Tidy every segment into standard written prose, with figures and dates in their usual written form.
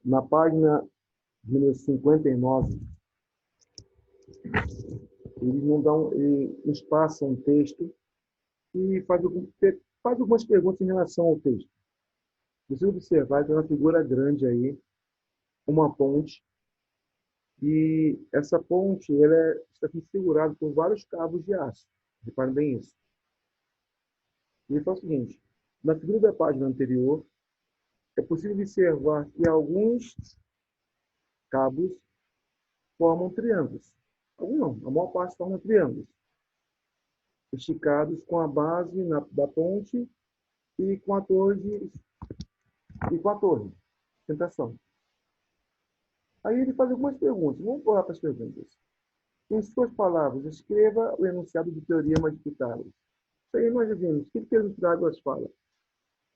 Na página número 59, eles não dão, eles passam um texto e faz algumas perguntas em relação ao texto. Você observar, tem uma figura grande aí, uma ponte, e essa ponte está sendo segurada por vários cabos de aço. Reparem bem isso. E ele fala o seguinte: na figura da página anterior, é possível observar que alguns cabos formam triângulos. Alguns não, a maior parte forma triângulos, esticados com a base da ponte e com a torre, sustentação. Aí ele faz algumas perguntas. Vamos pular para as perguntas. Em suas palavras, escreva o enunciado do Teorema de Pitágoras. Isso aí nós já vimos. O que o Teorema de Pitágoras fala?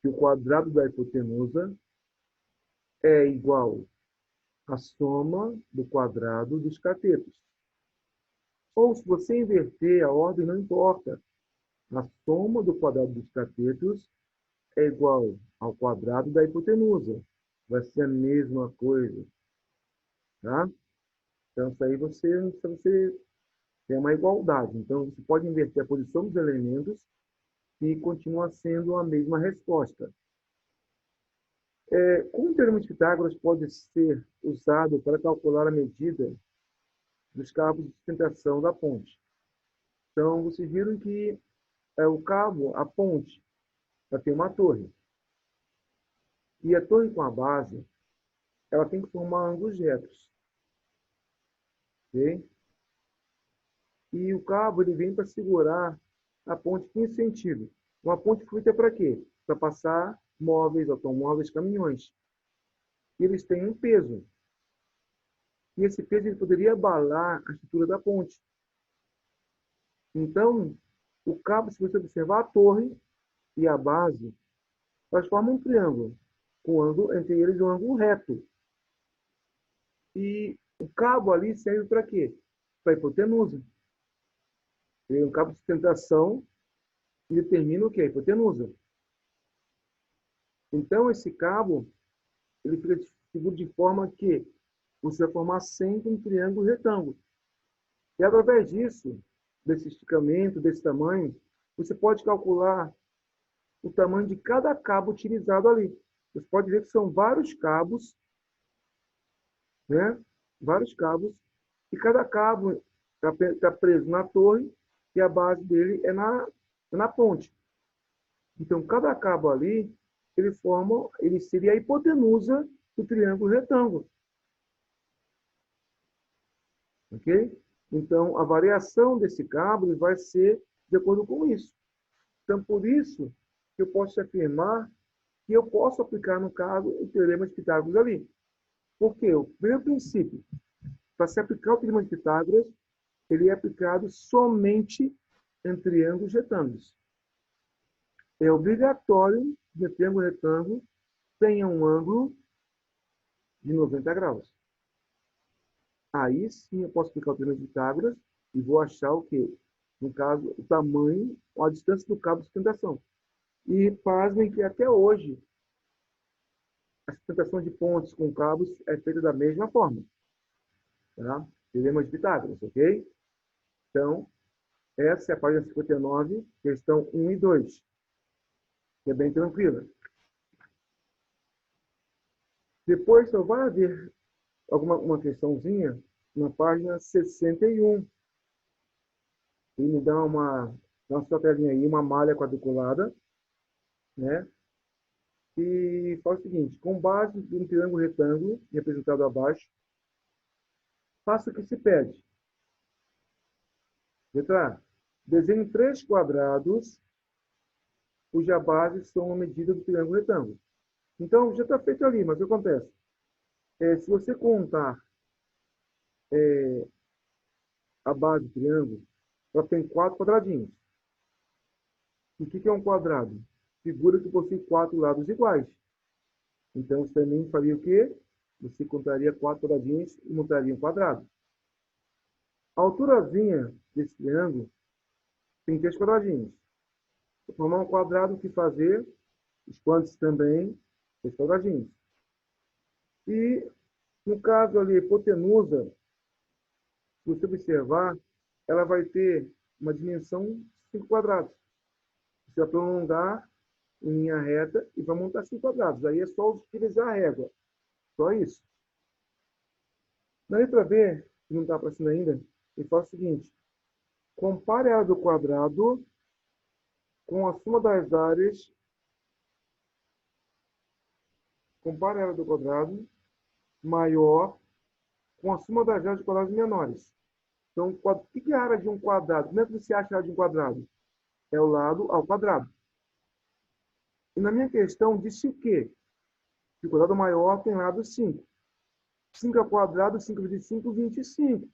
Que o quadrado da hipotenusa é igual à soma do quadrado dos catetos. Ou, se você inverter a ordem, não importa. A soma do quadrado dos catetos é igual ao quadrado da hipotenusa. Vai ser a mesma coisa. Tá? Então, isso aí você tem uma igualdade. Então, você pode inverter a posição dos elementos e continua sendo a mesma resposta. Como o Teorema de Pitágoras pode ser usado para calcular a medida dos cabos de sustentação da ponte? Então, vocês viram que o cabo, a ponte, ela tem uma torre. E a torre com a base, ela tem que formar ângulos retos. Ok? E o cabo ele vem para segurar a ponte 15 centímetros. Uma ponte feita para quê? Para passar móveis, automóveis, caminhões. E eles têm um peso. E esse peso ele poderia abalar a estrutura da ponte. Então, o cabo, se você observar a torre e a base, elas formam um triângulo, com um ângulo, entre eles um ângulo reto. E o cabo ali serve para quê? Para a hipotenusa. Um cabo de sustentação que determina o quê? A hipotenusa. Então, esse cabo ele fica seguro de forma que você vai formar sempre um triângulo retângulo. E através disso, desse esticamento, desse tamanho, você pode calcular o tamanho de cada cabo utilizado ali. Você pode ver que são vários cabos, né? Vários cabos, e cada cabo está preso na torre e a base dele é na ponte. Então, cada cabo ali, ele seria a hipotenusa do triângulo retângulo. Ok? Então, a variação desse cabo vai ser de acordo com isso. Então, por isso que eu posso afirmar que eu posso aplicar, no caso, o Teorema de Pitágoras ali. Porque o primeiro princípio, para se aplicar o Teorema de Pitágoras, ele é aplicado somente em triângulos retângulos. É obrigatório que o triângulo retângulo tenha um ângulo de 90 graus. Aí sim eu posso aplicar o Teorema de Pitágoras e vou achar o quê? No caso, o tamanho ou a distância do cabo de sustentação. E pasmem que até hoje a sustentação de pontes com cabos é feita da mesma forma. Tá? Teorema de Pitágoras, ok? Então, essa é a página 59, questão 1 e 2. Que é bem tranquila. Depois só vai haver uma questãozinha na página 61. E me dá na sua telinha aí, uma malha quadriculada, né? E faz o seguinte: com base em um triângulo retângulo, representado abaixo, faça o que se pede. Letra A. Desenhe 3 quadrados, cuja base são a medida do triângulo retângulo. Então, já está feito ali, mas o que acontece? Se você contar a base do triângulo, ela tem 4 quadradinhos. E o que é um quadrado? Figura que possui 4 lados iguais. Então, você também faria o quê? Você contaria 4 quadradinhos e montaria um quadrado. A alturazinha desse triângulo tem 3 quadradinhos. Para formar um quadrado, o que fazer? Expande-se também 3 quadradinhos. E, no caso ali, hipotenusa, se você observar, ela vai ter uma dimensão 5 quadrados. Você vai prolongar em linha reta e vai montar 5 quadrados. Aí é só utilizar a régua. Só isso. Na letra B, que não está aparecendo ainda, ele fala o seguinte: compare a área do quadrado com a soma das áreas. Compare a área do quadrado maior com a soma das áreas de quadrados menores. Então, o que é a área de um quadrado? Como é que você acha a área de um quadrado? É o lado ao quadrado. E na minha questão, disse o quê? Que o quadrado maior tem lado 5. 5 ao quadrado, 5 vezes 5, 25.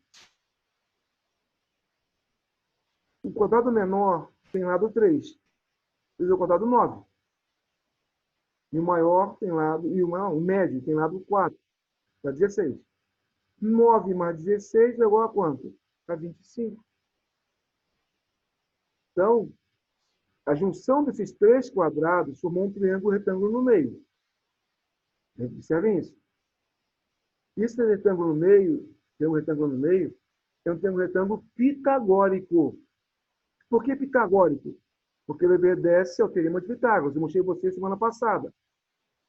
O quadrado menor tem lado 3. 3 ao quadrado, 9. E o maior tem lado, o médio tem lado 4. Dá 16. 9 mais 16 é igual a quanto? A 25. Então, a junção desses três quadrados formou um triângulo retângulo no meio. Observem isso. Esse retângulo no meio, tem um retângulo no meio, é um retângulo pitagórico. Por que pitagórico? Porque ele obedece ao teorema de Pitágoras. Eu mostrei para você semana passada.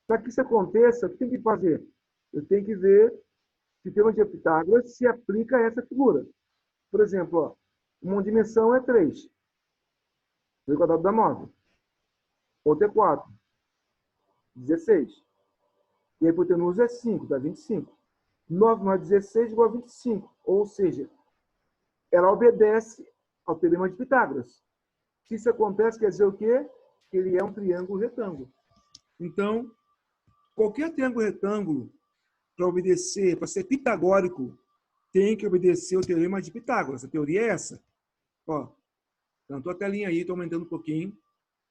Para que isso aconteça, o que tem que fazer? Eu tenho que ver se o teorema de Pitágoras se aplica a essa figura. Por exemplo, ó, uma dimensão é 3. 3 quadrado dá 9. Outra é 4. 16. E a hipotenusa é 5, dá 25. 9 mais 16 igual a 25. Ou seja, ela obedece ao teorema de Pitágoras. Se isso acontece, quer dizer o quê? Que ele é um triângulo retângulo. Então, qualquer triângulo retângulo, para obedecer, para ser pitagórico, tem que obedecer ao teorema de Pitágoras. A teoria é essa. Ó, tanto a telinha aí, estou aumentando um pouquinho,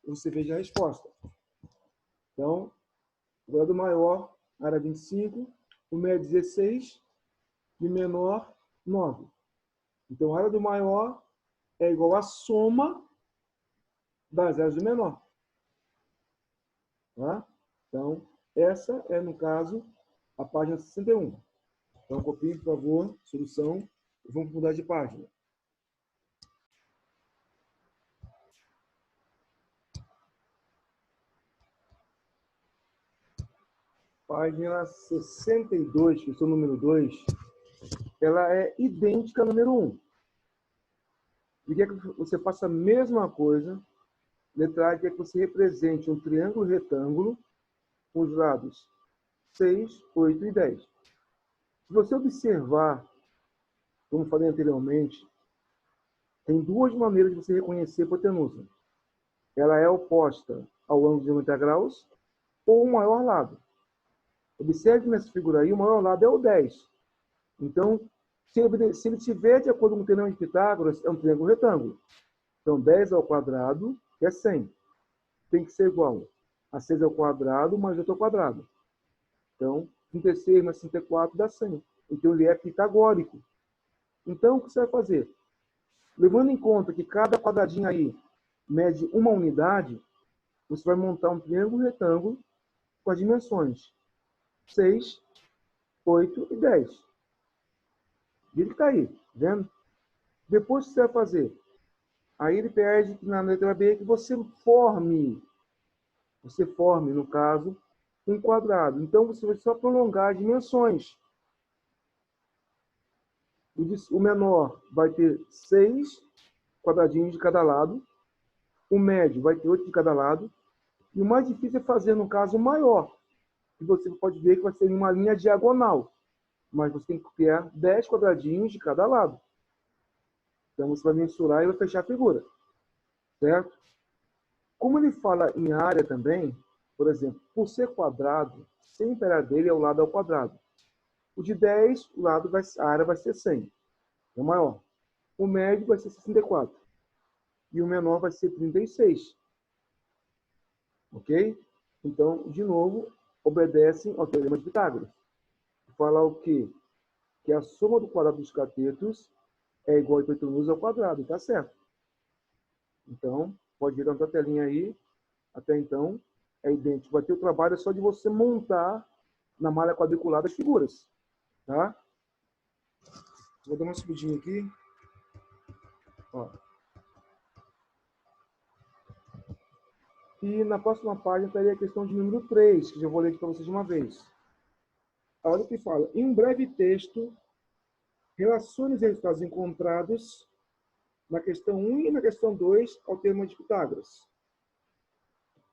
você veja a resposta. Então, o quadrado maior, área 25, o médio 16 e menor 9. Então, a área do maior é igual à soma das áreas do menor. Tá? Então, essa é, no caso, a página 61. Então, copie, por favor, solução, e vamos mudar de página. Página 62, questão número 2, ela é idêntica ao número 1. E quer que você faça a mesma coisa. Letra A quer que você represente um triângulo retângulo com os lados 6, 8 e 10. Se você observar, como falei anteriormente, tem duas maneiras de você reconhecer a hipotenusa. Ela é oposta ao ângulo de 90 graus ou o maior lado. Observe nessa figura aí, o maior lado é o 10. Então, se ele estiver de acordo com o teorema de Pitágoras, é um triângulo retângulo. Então, 10 ao quadrado é 100. Tem que ser igual a 6 ao quadrado mais 8 ao quadrado. Então, 36 mais 34 dá 100. Então, ele é pitagórico. Então, o que você vai fazer? Levando em conta que cada quadradinho aí mede uma unidade, você vai montar um triângulo retângulo com as dimensões 6, 8 e 10. Ele que está aí, vendo? Depois que você vai fazer, aí ele pede na letra B que você forme, no caso, um quadrado. Então, você vai só prolongar as dimensões. O menor vai ter 6 quadradinhos de cada lado, o médio vai ter 8 de cada lado, e o mais difícil é fazer, no caso, o maior, que você pode ver que vai ser em uma linha diagonal, mas você tem que criar 10 quadradinhos de cada lado. Então, você vai mensurar e vai fechar a figura, certo? Como ele fala em área também, por exemplo, por ser quadrado, sempre a área dele é o lado ao quadrado. O de 10, a área vai ser 100, é o maior. O médio vai ser 64. E o menor vai ser 36. Ok? Então, de novo, obedecem ao teorema de Pitágoras. Fala o quê? Que a soma do quadrado dos catetos é igual a hipotenusa ao quadrado. Tá certo. Então, pode ir na tua telinha aí. Até então, é idêntico. Vai ter o trabalho só de você montar na malha quadriculada das figuras. Tá? Vou dar uma subidinha aqui. Ó. E na próxima página estaria a questão de número 3, que já vou ler aqui para vocês de uma vez. Olha o que fala. Em um breve texto, relacione os resultados encontrados na questão 1 e na questão 2 ao Teorema de Pitágoras.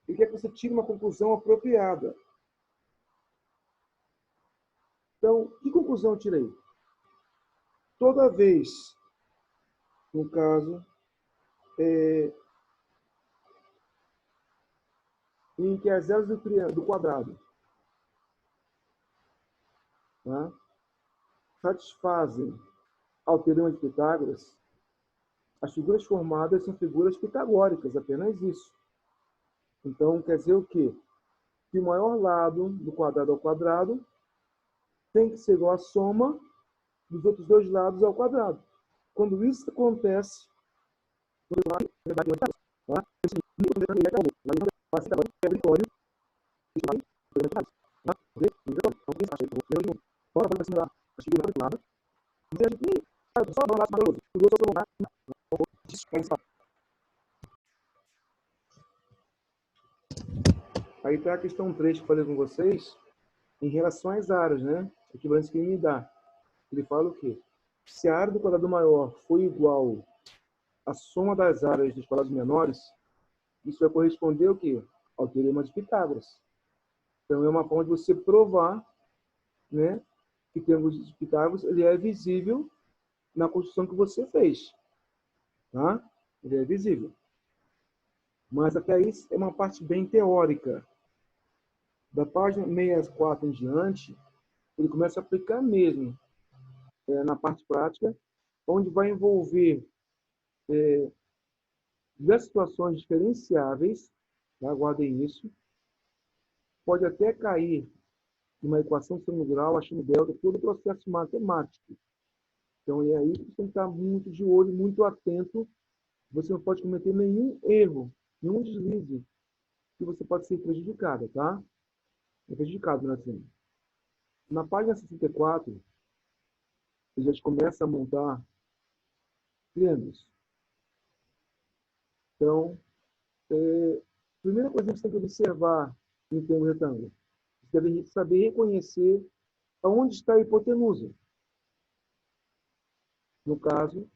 Ele quer que você tire uma conclusão apropriada. Então, que conclusão eu tirei? Toda vez, no caso, em que as elas do quadrado, tá, satisfazem ao Teorema de Pitágoras, as figuras formadas são figuras pitagóricas, apenas isso. Então, quer dizer o quê? Que o maior lado do quadrado ao quadrado tem que ser igual à soma dos outros dois lados ao quadrado. Quando isso acontece, aí está a questão 3 que eu falei com vocês, em relação às áreas, né? Equivalência que ele me dá. Ele fala o quê? Se a área do quadrado maior for igual à soma das áreas dos quadrados menores, isso vai corresponder ao quê? Ao Teorema de Pitágoras. Então, é uma forma de você provar, né, que o Teorema de Pitágoras ele é visível na construção que você fez. Tá? Ele é visível. Mas até isso é uma parte bem teórica. Da página 64 em diante, ele começa a aplicar mesmo na parte prática, onde vai envolver diversas situações diferenciáveis, tá? Guardem isso. Pode até cair numa equação de segundo grau, achando delta, todo o processo matemático. Então, é aí que você tem que estar muito de olho, muito atento. Você não pode cometer nenhum erro, nenhum deslize, que você pode ser prejudicado, tá? É prejudicado, né, assim. Na página 64, a gente começa a montar triângulos. Então, a primeira coisa que você tem que observar em triângulo retângulo, você deve saber reconhecer aonde está a hipotenusa. No caso,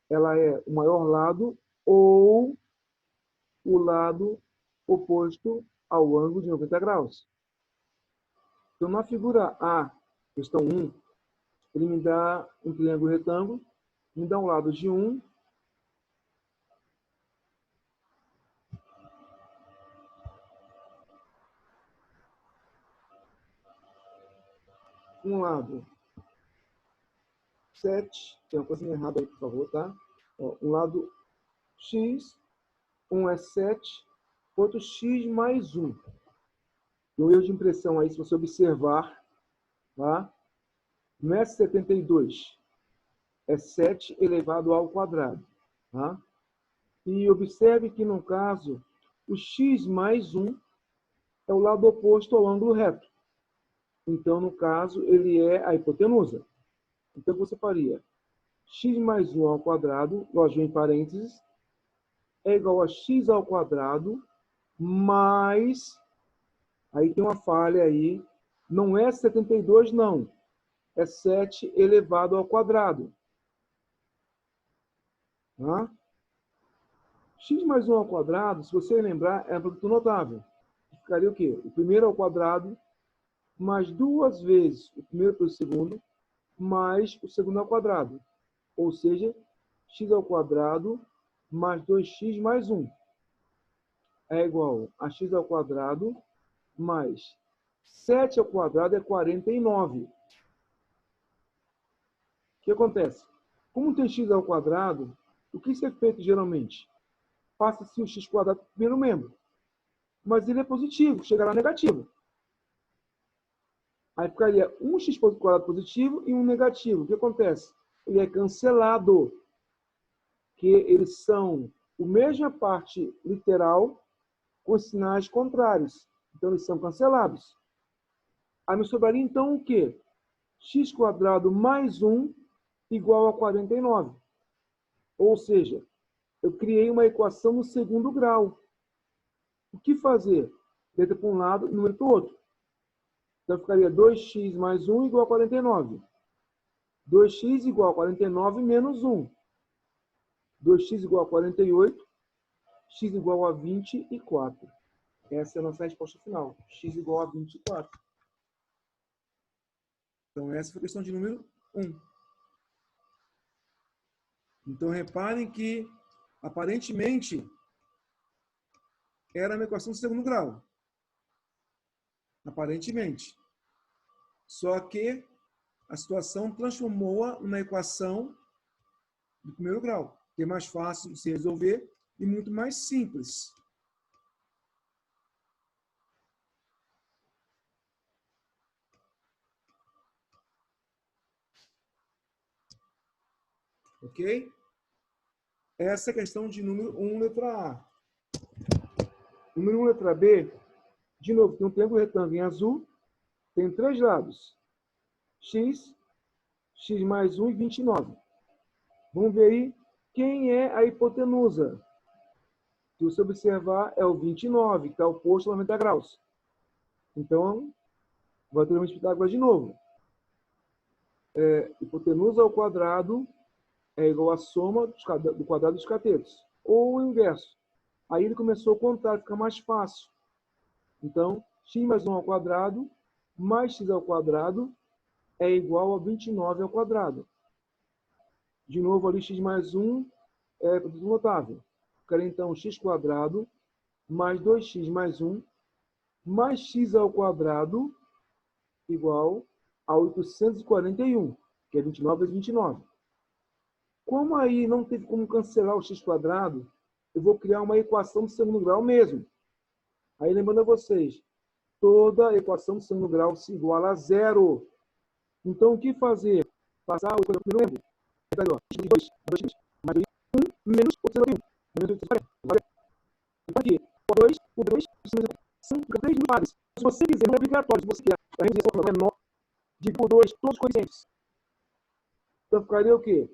ela é o maior lado ou o lado oposto ao ângulo de 90 graus. Então, na figura A, questão 1, ele me dá um triângulo retângulo, me dá um lado de 1, um lado 7, tem uma coisa errada aí, por favor, tá? Ó, um lado x, um é 7, outro x mais 1. No erro de impressão aí, se você observar, tá? Não é 72, é 7 elevado ao quadrado. Tá? E observe que, no caso, o x mais 1 é o lado oposto ao ângulo reto. Então, no caso, ele é a hipotenusa. Então, você faria x mais 1 ao quadrado, lógico, em parênteses, é igual a x ao quadrado mais... Aí tem uma falha aí. Não é 72, não. É 7 elevado ao quadrado. Tá? X mais 1 ao quadrado, se você lembrar, é produto notável. Ficaria o quê? O primeiro ao quadrado, mais duas vezes o primeiro pelo segundo, mais o segundo ao quadrado. Ou seja, x ao quadrado mais 2x mais 1. É igual a x ao quadrado mais 7 ao quadrado é 49. O que acontece? Como tem x ao quadrado, o que isso é feito geralmente? Passa-se o x quadrado para o primeiro membro. Mas ele é positivo, chegará negativo. Aí ficaria um x quadrado positivo e um negativo. O que acontece? Ele é cancelado. Que eles são a mesma parte literal com sinais contrários. Então, eles são cancelados. Aí me sobraria, então, o quê? X² mais 1 igual a 49. Ou seja, eu criei uma equação no segundo grau. O que fazer? Letra para um lado, número para o outro. Então, ficaria 2x mais 1 igual a 49. 2x igual a 49 menos 1. 2x igual a 48. X igual a 24. Essa é a nossa resposta final. X igual a 24. Então, essa foi a questão de número 1. Então, reparem que, aparentemente, era uma equação de segundo grau. Aparentemente. Só que a situação transformou-a numa equação de primeiro grau, que é mais fácil de se resolver e muito mais simples. Ok? Essa é a questão de número 1, letra A. Número 1, letra B. De novo, tem um triângulo retângulo em azul. Tem 3 lados. X, x mais 1 e 29. Vamos ver aí quem é a hipotenusa. Se você observar, é o 29, que está oposto a 90 graus. Então, vou ter de Pitágoras de novo. Hipotenusa ao quadrado é igual à soma do quadrado dos catetos. Ou o inverso. Aí ele começou a contar, fica mais fácil. Então, x mais 1 ao quadrado mais x ao quadrado é igual a 29 ao quadrado. De novo, ali x mais 1 é produto notável. Ficaria então x² mais 2x mais 1 mais x ao quadrado igual a 841, que é 29 vezes 29. Como aí não teve como cancelar o x², eu vou criar uma equação de segundo grau mesmo. Aí lembrando a vocês, toda equação de segundo grau se iguala a zero. Então o que fazer? Passar o primeiro lembro. X de 2 mais 1 menos 841. Menos 840. Então aqui, o 2, o 2, são 3 mil pares. Se você quiser, não é obrigatório. Se você quer a redução menor, dividir por 2 todos os coeficientes. Então ficaria o quê?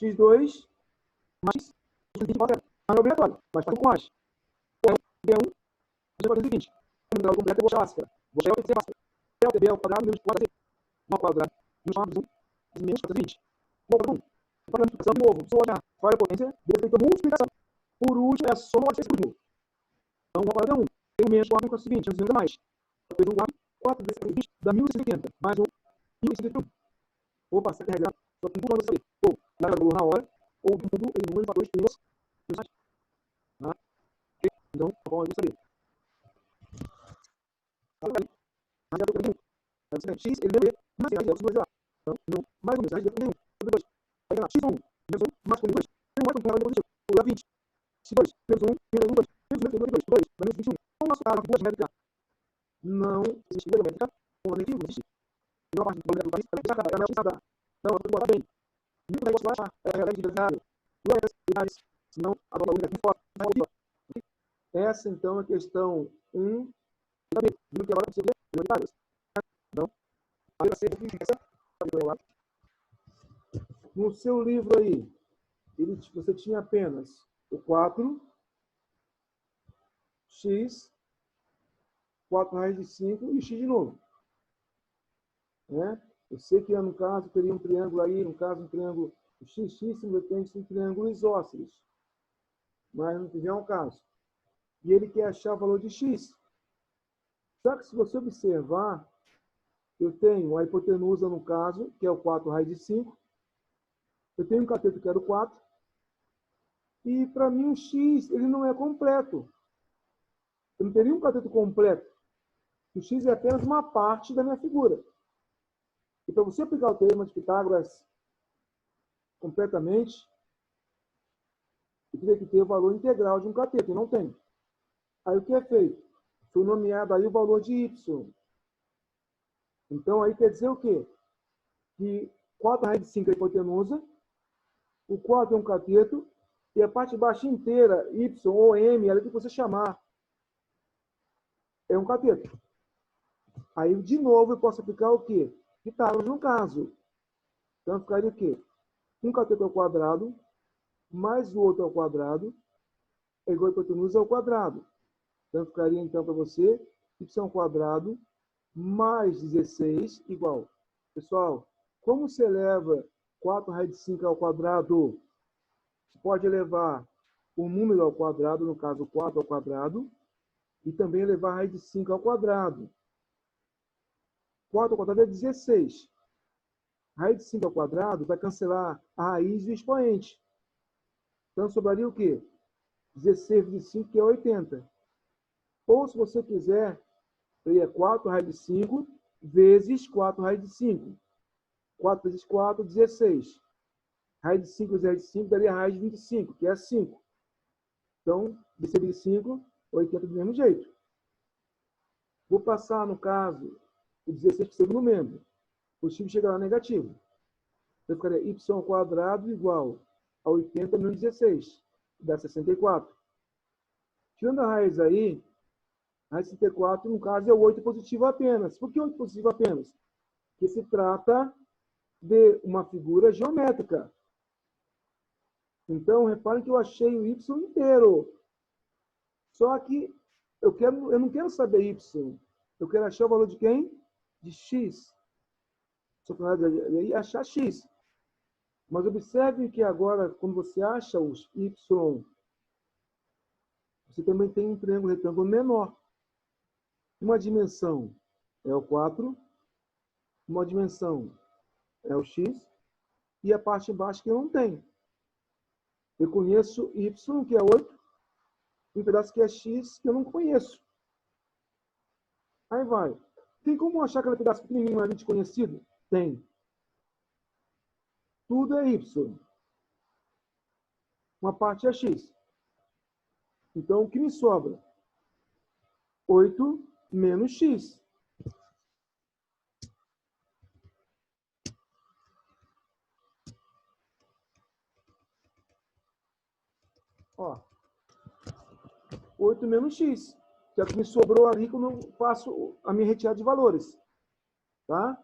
X2 mais 24. Não é obrigatório, mas faz um pouco mais. B1, você pode fazer o seguinte. O número completo eu vou achar básica. Vou achar o que básica. Delta B ao quadrado menos 4 ao quadrado menos 1 menos 420. Vou para 1. Para a multiplicação de novo. Só olhar para a potência, depois feita a multiplicação. Por último, é a soma de 6 por 1. Então, o quadrado é 1. Tem o menos 4 com 20. 200 a mais. Depois 1 4 vezes 20 dá 1180. Mais 1, 1181. Vou passar a carregar. Só que um pouco saber. Ou na hora, ou do mundo, ele número de fatores primeiros. Tá? Então, a forma de saber. Mas já deu para X, ele deu B, mais C, aí é os dois lá. Então, não, mais ou menos, aí deu para 1. Sobre 2. Aí lá, X1, menos 1, mais com 2. Tem um mais com 1, positivo. Ou 20. X2, menos 1, menos 1, 2. Menos 1, menos 2, 2. Menos 21. Então, o nosso caso aqui, duas métricas. Não existe geométrica com a negativo, não existe. Então, a parte do geométrico do país, já está, é a melhor. Então, eu vou botar bem. E o negócio vai achar, é a realidade de desenhado. Duas idades, senão a dobra única com foto, vai ao essa, então, é a questão 1. Também, que agora você vê, prioritários. Então, aí vai ser no seu livro aí, você tinha apenas o 4, x, 4 raiz de 5 e x de novo. Né? Eu sei que no caso teria um triângulo aí, no caso um triângulo, o x depende de um triângulo isósceles. Mas não tiver um caso. E ele quer achar o valor de x. Só que se você observar, eu tenho a hipotenusa no caso, que é o 4 raiz de 5. Eu tenho um cateto que era o 4. E para mim o x ele não é completo. Eu não teria um cateto completo. O x é apenas uma parte da minha figura. E para você aplicar o teorema de Pitágoras completamente, eu teria que ter o valor integral de um cateto, e não tem. Aí o que é feito? Foi nomeado aí o valor de y. Então aí quer dizer o quê? Que 4 raiz de 5 é a hipotenusa, o 4 é um cateto, e a parte baixa inteira, y ou m, é o que você chamar, é um cateto. Aí, de novo, eu posso aplicar o quê? Pitágoras no caso. Então, ficaria o quê? Um cateto ao quadrado, mais o outro ao quadrado, é igual a hipotenusa ao quadrado. Então, ficaria, então, para você, y ao quadrado mais 16 igual. Pessoal, como se eleva 4 raiz de 5 ao quadrado? Você pode elevar o número ao quadrado, no caso 4 ao quadrado, e também elevar a raiz de 5 ao quadrado. 4 ao quadrado é 16. A raiz de 5 ao quadrado vai cancelar a raiz e o expoente. Então, sobraria o quê? 16 vezes 5, que é 80. Ou, se você quiser, seria 4 raiz de 5 vezes 4 raiz de 5. 4 vezes 4, 16. Raiz de 5 vezes raiz de 5 daria a raiz de 25, que é 5. Então, 16 vezes 5, 80 do mesmo jeito. Vou passar, no caso, o 16 para o segundo membro. O positivo chega lá negativo. Então, ficaria y ao quadrado igual a 80 menos 16. Dá 64. Tirando a raiz aí, a raiz de 64, no caso, é o 8 positivo apenas. Por que 8 positivo apenas? Porque se trata de uma figura geométrica. Então, reparem que eu achei o y inteiro. Só que eu não quero saber y. Eu quero achar o valor de quem? De x. Só que achar x. Mas observe que agora, quando você acha os y, você também tem um triângulo retângulo menor. Uma dimensão é o 4, uma dimensão é o x, e a parte embaixo que eu não tenho. Eu conheço y, que é 8, e um pedaço que é x, que eu não conheço. Aí vai. Tem como achar aquele pedaço pequenininho ali desconhecido? Tem. Tudo é y. Uma parte é x. Então, o que me sobra? 8 menos x. Ó, 8 menos x. Que é o que me sobrou ali quando eu faço a minha retirada de valores. Tá?